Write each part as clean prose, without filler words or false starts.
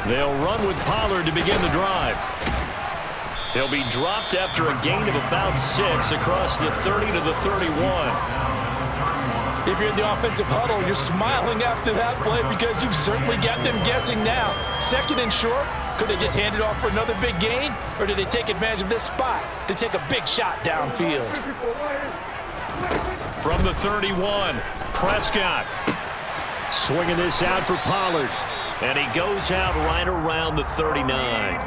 They'll run with Pollard to begin the drive. He'll be dropped after a gain of about 6 across the 30 to the 31. If you're in the offensive huddle, you're smiling after that play because you've certainly got them guessing now. 2nd and short, could they just hand it off for another big gain? Or did they take advantage of this spot to take a big shot downfield? From the 31, Prescott. Swinging this out for Pollard. And he goes out right around the 39.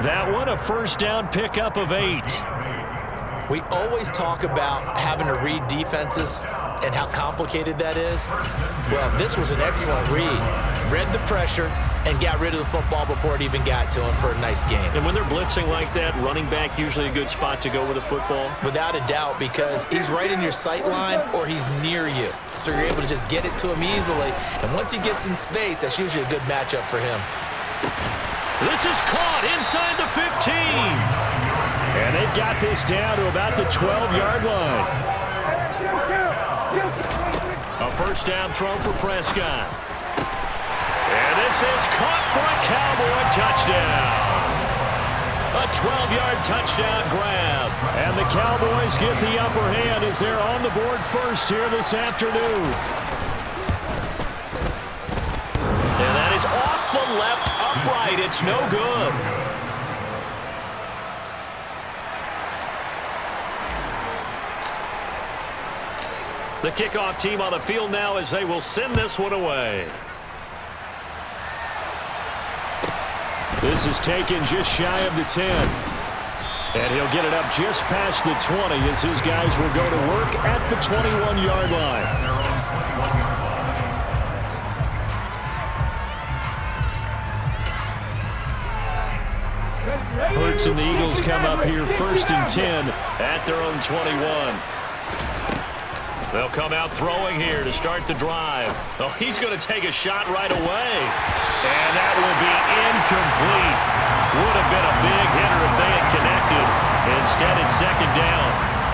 That one, a first down pickup of 8. We always talk about having to read defenses and how complicated that is. Well, this was an excellent read. Read the pressure and got rid of the football before it even got to him for a nice game. And when they're blitzing like that, running back usually a good spot to go with the football? Without a doubt, because he's right in your sight line or he's near you. So you're able to just get it to him easily. And once he gets in space, that's usually a good matchup for him. This is caught inside the 15. And they've got this down to about the 12-yard line. A first down throw for Prescott. And this is caught for a Cowboy touchdown. A 12-yard touchdown grab. And the Cowboys get the upper hand as they're on the board first here this afternoon. And that is off the left upright. It's no good. The kickoff team on the field now as they will send this one away. This is taken just shy of the 10. And he'll get it up just past the 20 as his guys will go to work at the 21-yard line. Hurts and the Eagles come up here 1st and 10 at their own 21. They'll come out throwing here to start the drive. Oh, he's going to take a shot right away. And that will be incomplete. Would have been a big hitter if they had connected. Instead, it's 2nd down.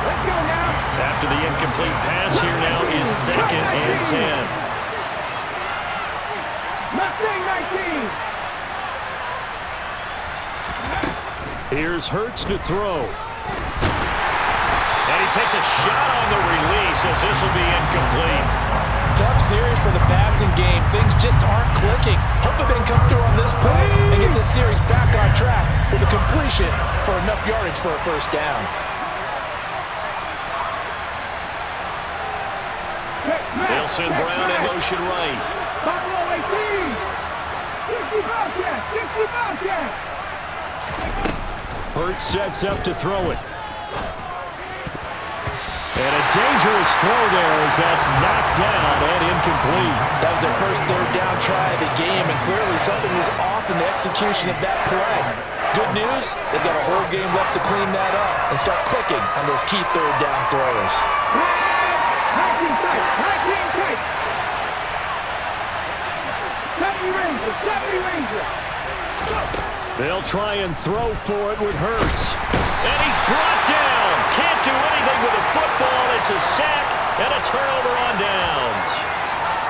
Let's go now. After the incomplete pass here now is 2nd and 10. Mustang 19. Here's Hurts to throw. And he takes a shot on the release as this will be incomplete. Tough series for the passing game. Things just aren't clicking. Hopefully they can come through on this play and get this series back on track with a completion for enough yardage for a first down. They'll send Brown in motion right. Buffalo 18. 60 Bobcat. 60 Bobcat. Hurts sets up to throw it. And a dangerous throw there as that's knocked down and incomplete. That was their first 3rd down try of the game, and clearly something was off in the execution of that play. Good news, they've got a whole game left to clean that up and start clicking on those key 3rd down throws. High team tight. High team tight. 70 Ranger. 70 Ranger. They'll try and throw for it with Hurts. And he's brought down. Can't do anything with the football. It's a sack and a turnover on downs.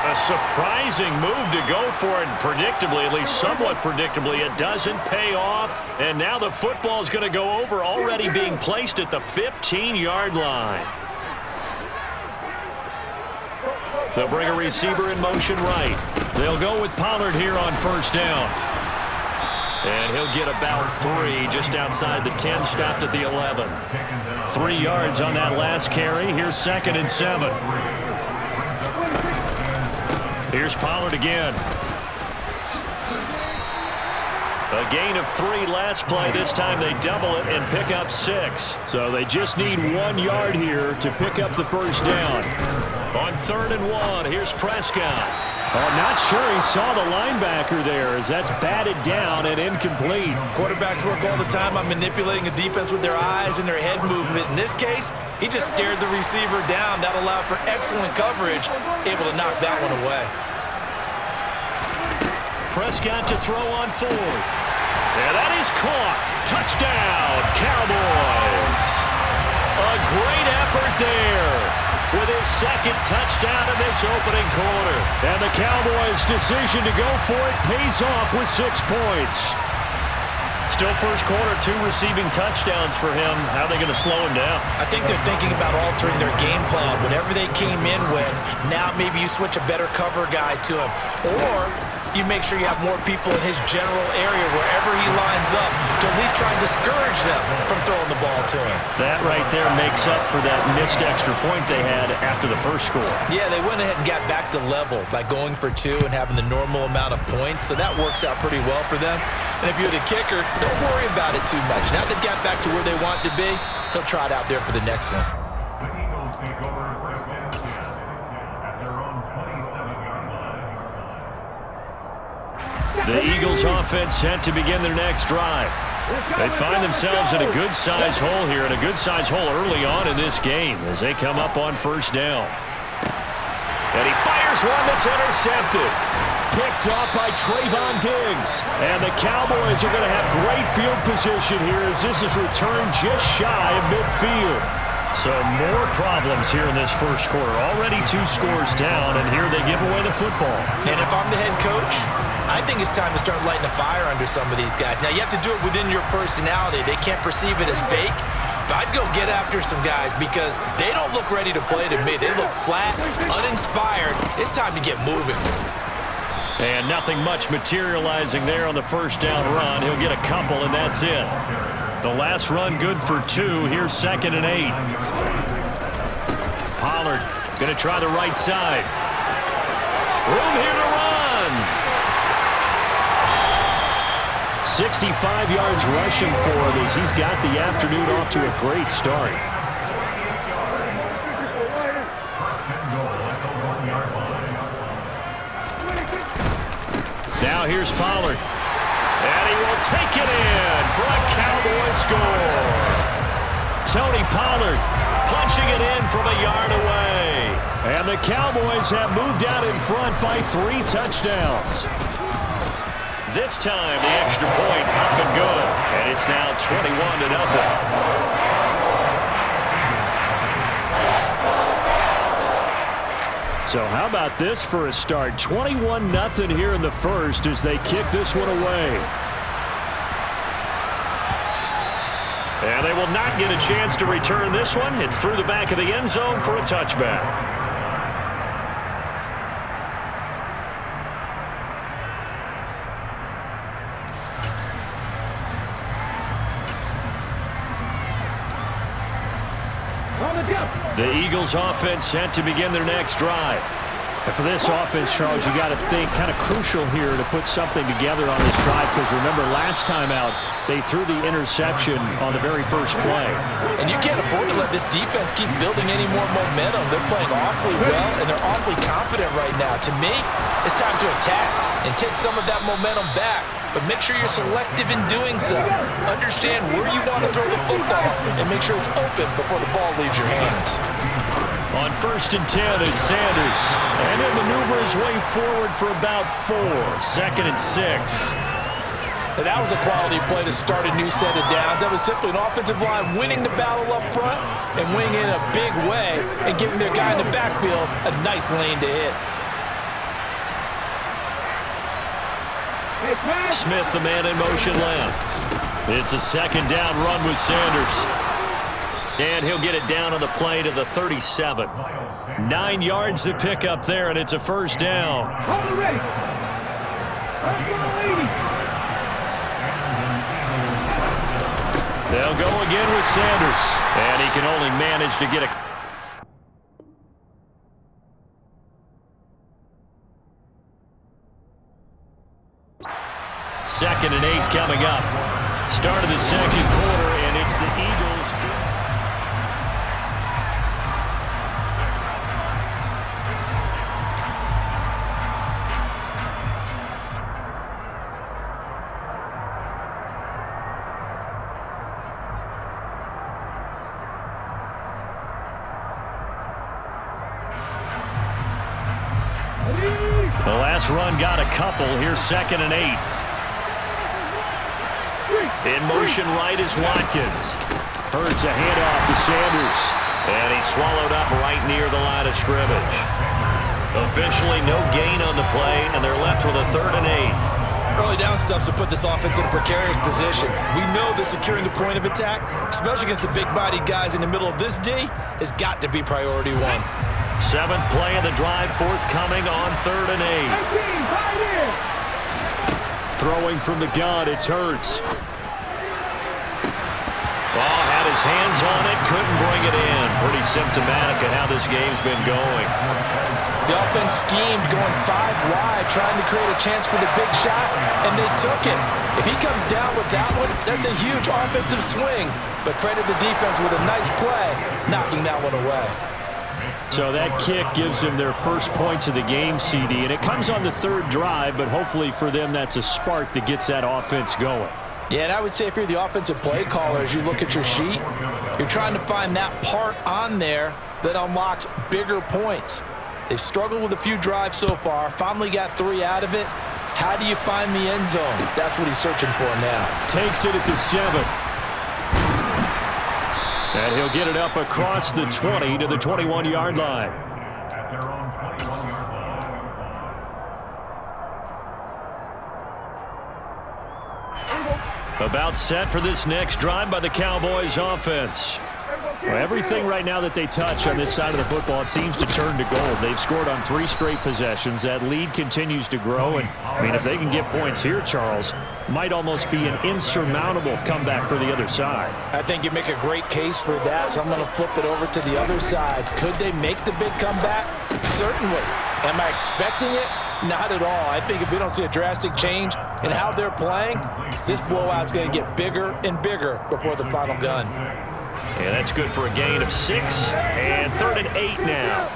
A surprising move to go for it. Predictably, at least somewhat predictably, it doesn't pay off. And now the football's going to go over, already being placed at the 15-yard line. They'll bring a receiver in motion right. They'll go with Pollard here on first down. And he'll get about 3 just outside the 10, stopped at the 11. 3 yards on that last carry. Here's 2nd and 7. Here's Pollard again. A gain of 3 last play. This time they double it and pick up 6. So they just need 1 yard here to pick up the first down. On 3rd and 1, here's Prescott. Oh, not sure he saw the linebacker there as that's batted down and incomplete. Quarterbacks work all the time on manipulating a defense with their eyes and their head movement. In this case, he just stared the receiver down. That allowed for excellent coverage, able to knock that one away. Prescott to throw on 4th. And that is caught. Touchdown, Cowboys. A great effort there. with his second touchdown in this opening quarter. And the Cowboys' decision to go for it pays off with 6 points. Still first quarter, 2 receiving touchdowns for him. How are they going to slow him down? I think they're thinking about altering their game plan. Whatever they came in with, now maybe you switch a better cover guy to him. Or you make sure you have more people in his general area wherever he lines up to at least try and discourage them from throwing the ball to him. That right there makes up for that missed extra point they had after the first score. Yeah, they went ahead and got back to level by going for 2 and having the normal amount of points, so that works out pretty well for them. And if you're the kicker, don't worry about it too much. Now they've got back to where they want to be, he'll try it out there for the next one. The Eagles take over first and 10 at their own 27-yard line. The Eagles offense set to begin their next drive. They find themselves in a good-sized hole here, and a good-sized hole early on in this game as they come up on first down. And he fires one that's intercepted. Picked off by Trayvon Diggs. And the Cowboys are going to have great field position here as this is returned just shy of midfield. So more problems here in this first quarter. Already 2 scores down, and here they give away the football. And if I'm the head coach, I think it's time to start lighting a fire under some of these guys. Now, you have to do it within your personality. They can't perceive it as fake. But I'd go get after some guys because they don't look ready to play to me. They look flat, uninspired. It's time to get moving. And nothing much materializing there on the first down run. He'll get a couple, and that's it. The last run good for 2. Here's 2nd and 8. Pollard going to try the right side. Room here to run. 65 yards rushing for him as he's got the afternoon off to a great start. Now here's Pollard. And he will take it in for a Cowboy score. Tony Pollard punching it in from a yard away. And the Cowboys have moved out in front by 3 touchdowns. This time the extra point up and good. And it's now 21-0. So how about this for a start? 21-0 here in the first as they kick this one away. And they will not get a chance to return this one. It's through the back of the end zone for a touchback. The Eagles offense set to begin their next drive. And for this offense, Charles, you got to think kind of crucial here to put something together on this drive because remember last time out they threw the interception on the very first play. And you can't afford to let this defense keep building any more momentum. They're playing awfully well and they're awfully confident right now. To me, it's time to attack and take some of that momentum back. But make sure you're selective in doing so. Understand where you want to throw the football and make sure it's open before the ball leaves your hands. On 1st and 10, it's Sanders. And he'll maneuver his way forward for about 4. 2nd and 6. And that was a quality play to start a new set of downs. That was simply an offensive line winning the battle up front and winning in a big way and giving their guy in the backfield a nice lane to hit. Smith, the man in motion left. It's a 2nd down run with Sanders. And he'll get it down on the play to the 37. 9 yards to pick up there, and it's a 1st down. They'll go again with Sanders. And he can only manage to get a... Second and 8 coming up. Start of the second quarter, and it's the Eagles. The last run got a couple. Here's 2nd and 8. In motion right is Watkins. Hurts a handoff to Sanders. And he's swallowed up right near the line of scrimmage. Officially no gain on the play, and they're left with a 3rd and 8. Early down stuff to put this offense in a precarious position. We know that securing the point of attack, especially against the big-bodied guys in the middle of this D, has got to be priority 1. 7th play of the drive forthcoming on 3rd and 8. Throwing from the gun, it's Hurts. Ball had his hands on it, couldn't bring it in. Pretty symptomatic of how this game's been going. The offense schemed going 5 wide, trying to create a chance for the big shot, and they took it. If he comes down with that one, that's a huge offensive swing. But credit the defense with a nice play, knocking that one away. So that kick gives them their first points of the game, CD, and it comes on the 3rd drive, but hopefully for them that's a spark that gets that offense going. Yeah, and I would say if you're the offensive play caller, as you look at your sheet, you're trying to find that part on there that unlocks bigger points. They've struggled with a few drives so far, finally got 3 out of it. How do you find the end zone? That's what he's searching for now. Takes it at the 7. And he'll get it up across the 20 to the 21-yard line. At their own 21-yard line. About set for this next drive by the Cowboys offense. Well, everything right now that they touch on this side of the football, it seems to turn to gold. They've scored on 3 straight possessions. That lead continues to grow. And, I mean, if they can get points here, Charles, might almost be an insurmountable comeback for the other side. I think you make a great case for that, so I'm going to flip it over to the other side. Could they make the big comeback? Certainly. Am I expecting it? Not at all. I think if we don't see a drastic change in how they're playing, this blowout's going to get bigger and bigger before the final gun. Yeah, that's good for a gain of 6. And 3rd and 8 now.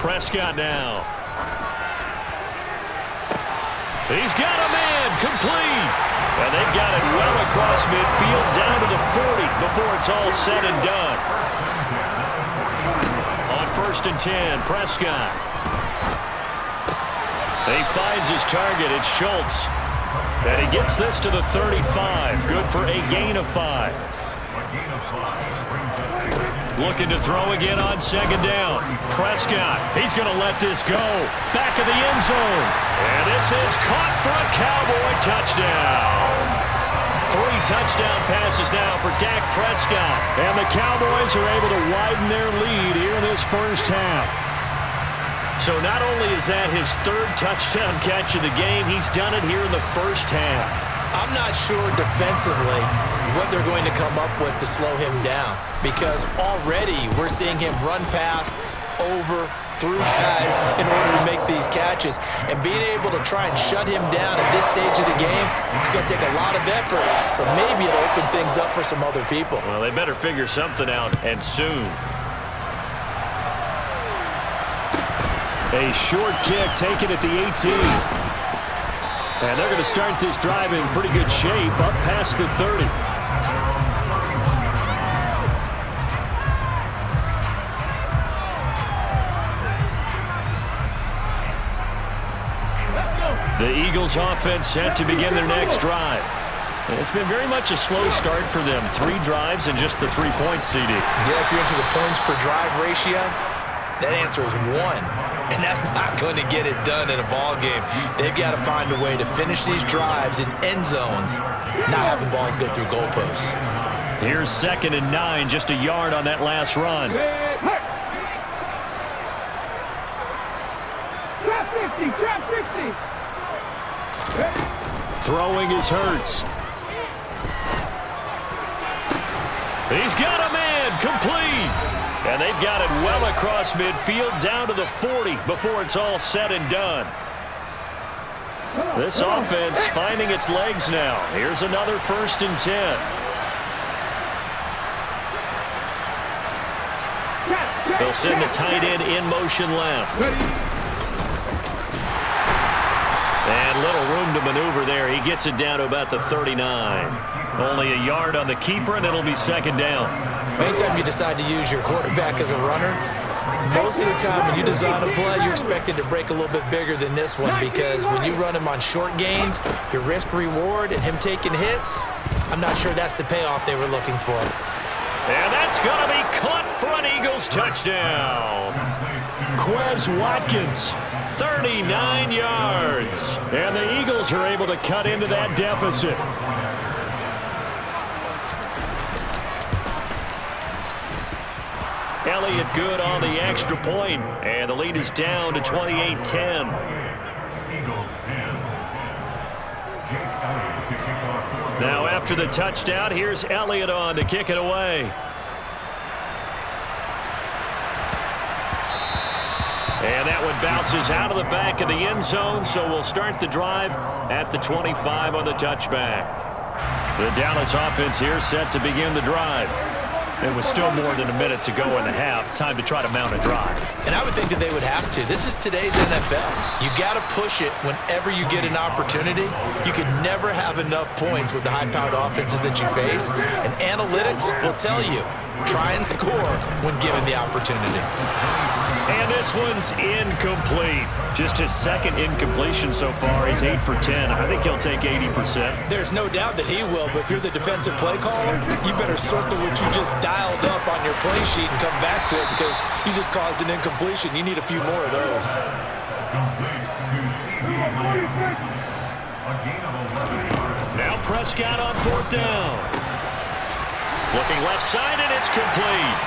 Prescott now. He's got a man complete. And they've got it well across midfield down to the 40 before it's all said and done. On 1st and 10, Prescott. He finds his target. It's Schultz. And he gets this to the 35. Good for a gain of 5. Looking to throw again on 2nd down. Prescott, he's going to let this go. Back of the end zone. And this is caught for a Cowboy touchdown. 3 touchdown passes now for Dak Prescott. And the Cowboys are able to widen their lead here in this first half. So not only is that his 3rd touchdown catch of the game, he's done it here in the first half. I'm not sure defensively what they're going to come up with to slow him down, because already we're seeing him run past, over, through guys in order to make these catches. And being able to try and shut him down at this stage of the game, it's going to take a lot of effort. So maybe it'll open things up for some other people. Well, they better figure something out, and soon. A short kick taken at the 18. And they're going to start this drive in pretty good shape, up past the 30. The Eagles offense set to begin their next drive. It's been very much a slow start for them. 3 drives and just the 3 points, CD. Yeah, if you're into the points per drive ratio, that answer is 1. And that's not going to get it done in a ball game. They've got to find a way to finish these drives in end zones, not having balls go through goalposts. Here's 2nd and 9, just a yard on that last run. Trap 50, trap 50. Throwing is Hurts. He's got a man complete. And they've got it well across midfield down to the 40 before it's all said and done. This offense finding its legs now. Here's another 1st and 10. They'll send the tight end in motion left. And little room to maneuver there. He gets it down to about the 39. Only a yard on the keeper, and it'll be 2nd down. Anytime you decide to use your quarterback as a runner, most of the time when you design a play, you're expected to break a little bit bigger than this one, because when you run him on short gains, your risk-reward and him taking hits, I'm not sure that's the payoff they were looking for. And that's going to be caught for an Eagles touchdown. Quez Watkins, 39 yards. And the Eagles are able to cut into that deficit. Elliott good on the extra point, and the lead is down to 28-10. Now after the touchdown, here's Elliott on to kick it away. And that one bounces out of the back of the end zone, so we'll start the drive at the 25 on the touchback. The Dallas offense here set to begin the drive. It was still more than a minute to go in the half. Time to try to mount a drive. And I would think that they would have to. This is today's NFL. You got to push it whenever you get an opportunity. You can never have enough points with the high-powered offenses that you face. And analytics will tell you, try and score when given the opportunity. And this one's incomplete. Just his second incompletion so far. He's 8 for 10. I think he'll take 80%. There's no doubt that he will, but if you're the defensive play caller, you better circle what you just dialed up on your play sheet and come back to it because you just caused an incompletion. You need a few more of those. Now Prescott on fourth down. Looking left side, and it's complete.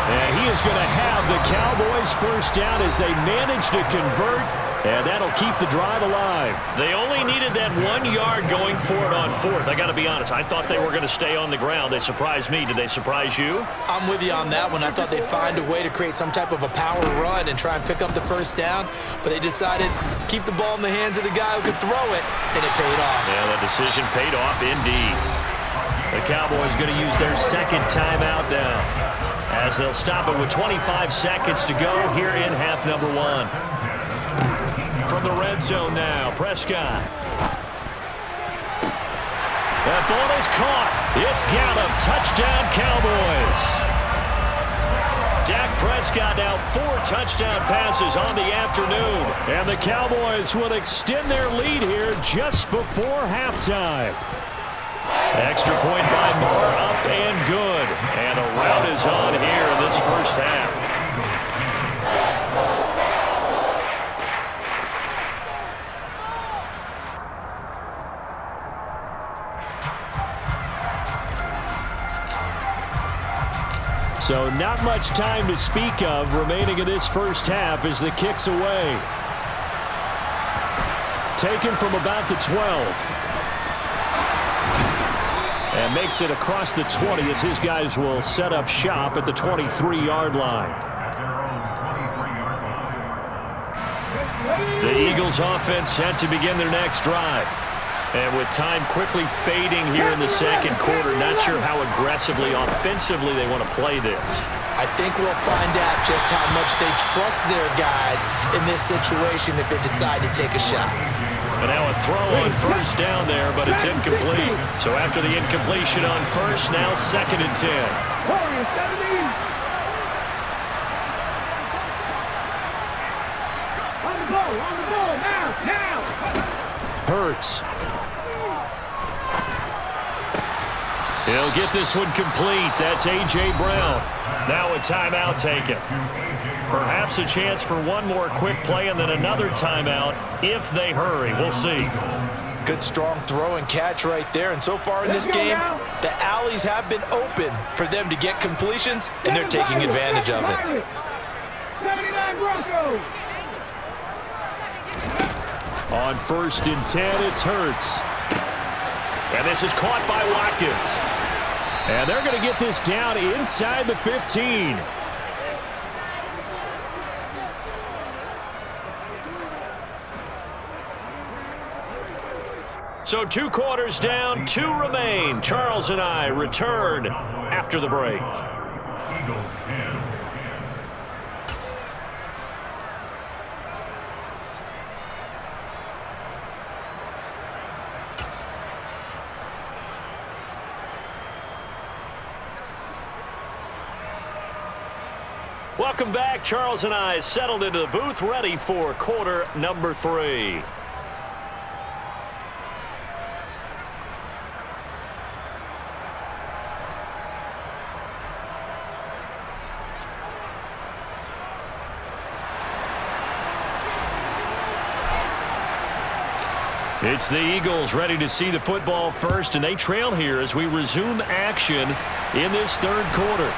And he is going to have the Cowboys first down as they manage to convert, and that'll keep the drive alive. They only needed that 1 yard going for it on fourth. I got to be honest, I thought they were going to stay on the ground. They surprised me. Did they surprise you? I'm with you on that one. I thought they'd find a way to create some type of a power run and try and pick up the first down, but they decided to keep the ball in the hands of the guy who could throw it, and it paid off. Yeah, the decision paid off indeed. The Cowboys going to use their second timeout now, as they'll stop it with 25 seconds to go here in half number one. From the red zone now, Prescott. That ball is caught. It's Gallup. Touchdown, Cowboys. Dak Prescott now 4 touchdown passes on the afternoon. And the Cowboys will extend their lead here just before halftime. Extra point by Marr, up and good. And a rout is on here in this first half. So not much time to speak of remaining in this first half as the kick's away. Taken from about the 12. And makes it across the 20 as his guys will set up shop at the 23-yard line. The Eagles offense set to begin their next drive. And with time quickly fading here in the second quarter, not sure how aggressively, offensively they want to play this. I think we'll find out just how much they trust their guys in this situation if they decide to take a shot. And now a throw on first down there, but it's incomplete. So after the incompletion on first, now 2nd and 10. On the ball, now! Hurts. He'll get this one complete. That's A.J. Brown. Now a timeout taken. Perhaps a chance for one more quick play and then another timeout if they hurry. We'll see. Good strong throw and catch right there. And so far in this game, the alleys have been open for them to get completions, and they're taking advantage of it. 79 Broncos. On 1st and 10, it's Hurts. And this is caught by Watkins. And they're going to get this down inside the 15. So 2 quarters down, 2 remain. Charles and I return after the break. Eagles 10. Welcome back. Charles and I settled into the booth, ready for quarter number 3. It's the Eagles ready to see the football first, and they trail here as we resume action in this third quarter.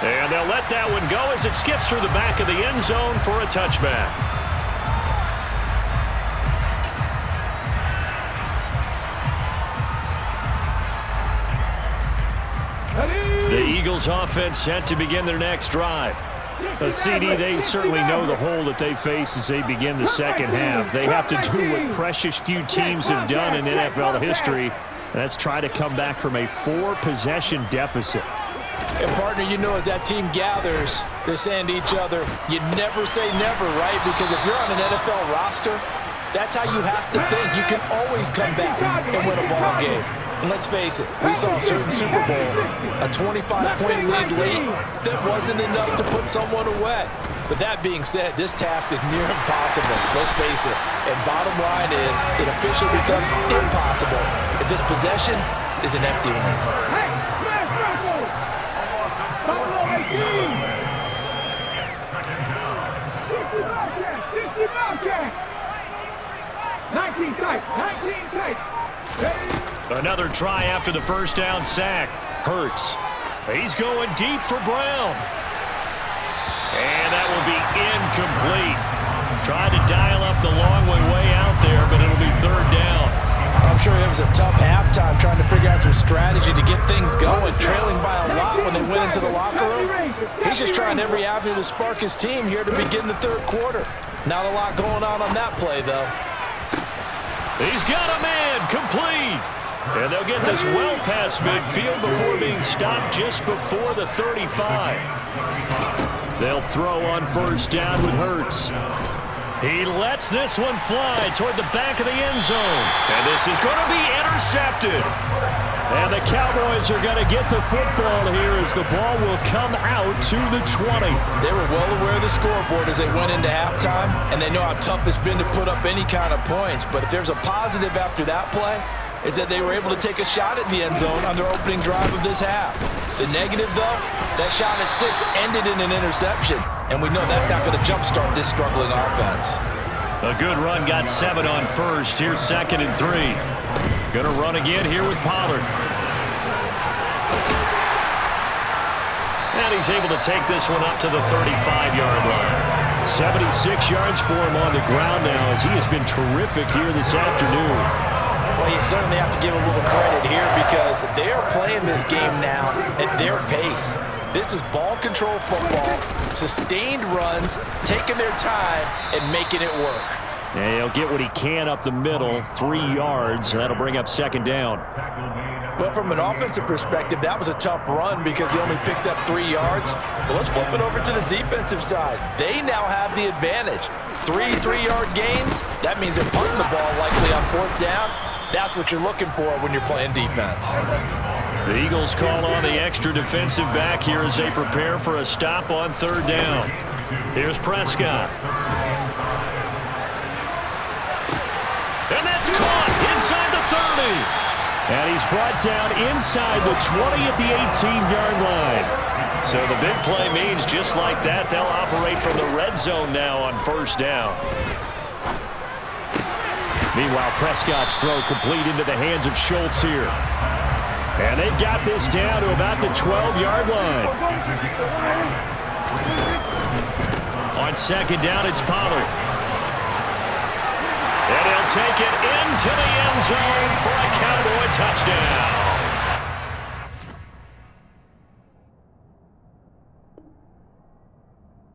And they'll let that one go as it skips through the back of the end zone for a touchback. The Eagles offense set to begin their next drive. CD, they certainly know the hole that they face as they begin the second half. They have to do what precious few teams have done in NFL history, and that's try to come back from a 4-possession deficit. And, partner, you know, as that team gathers, they're saying to each other, you never say never, right? Because if you're on an NFL roster, that's how you have to think. You can always come back and win a ball game. And let's face it, we saw a certain Super Bowl, a 25-point lead late that wasn't enough to put someone away. But that being said, this task is near impossible. Let's face it. And bottom line is, it officially becomes impossible if this possession is an empty one. Another try after the first down sack. Hurts. He's going deep for Brown. And that will be incomplete. Tried to dial up the long way out there, but it'll be third down. I'm sure it was a tough halftime trying to figure out some strategy to get things going, trailing by a lot when they went into the locker room. He's just trying every avenue to spark his team here to begin the third quarter. Not a lot going on that play, though. He's got a man, complete. And they'll get this well past midfield before being stopped just before the 35. They'll throw on first down with Hurts. He lets this one fly toward the back of the end zone. And this is going to be intercepted. And the Cowboys are going to get the football here as the ball will come out to the 20. They were well aware of the scoreboard as they went into halftime, and they know how tough it's been to put up any kind of points. But if there's a positive after that play, is that they were able to take a shot at the end zone on their opening drive of this half. The negative, though, that shot at 6 ended in an interception, and we know that's not going to jumpstart this struggling offense. A good run got 7 on first. Here's 2nd and 3. Going to run again here with Pollard. And he's able to take this one up to the 35-yard line. 76 yards for him on the ground now as he has been terrific here this afternoon. Well, you certainly have to give a little credit here because they are playing this game now at their pace. This is ball control football, sustained runs, taking their time and making it work. And he'll get what he can up the middle, 3 yards, and that'll bring up 2nd down. But from an offensive perspective, that was a tough run because he only picked up 3 yards. But let's flip it over to the defensive side. They now have the advantage. 3 3-yard gains, that means they're punting the ball likely on 4th down. That's what you're looking for when you're playing defense. The Eagles call on the extra defensive back here as they prepare for a stop on 3rd down. Here's Prescott. And that's caught inside the 30. And he's brought down inside the 20 at the 18-yard line. So the big play means just like that, they'll operate from the red zone now on 1st down. Meanwhile, Prescott's throw complete into the hands of Schultz here. And they've got this down to about the 12-yard line. On 2nd down, it's Pollard. And he'll take it into the end zone for a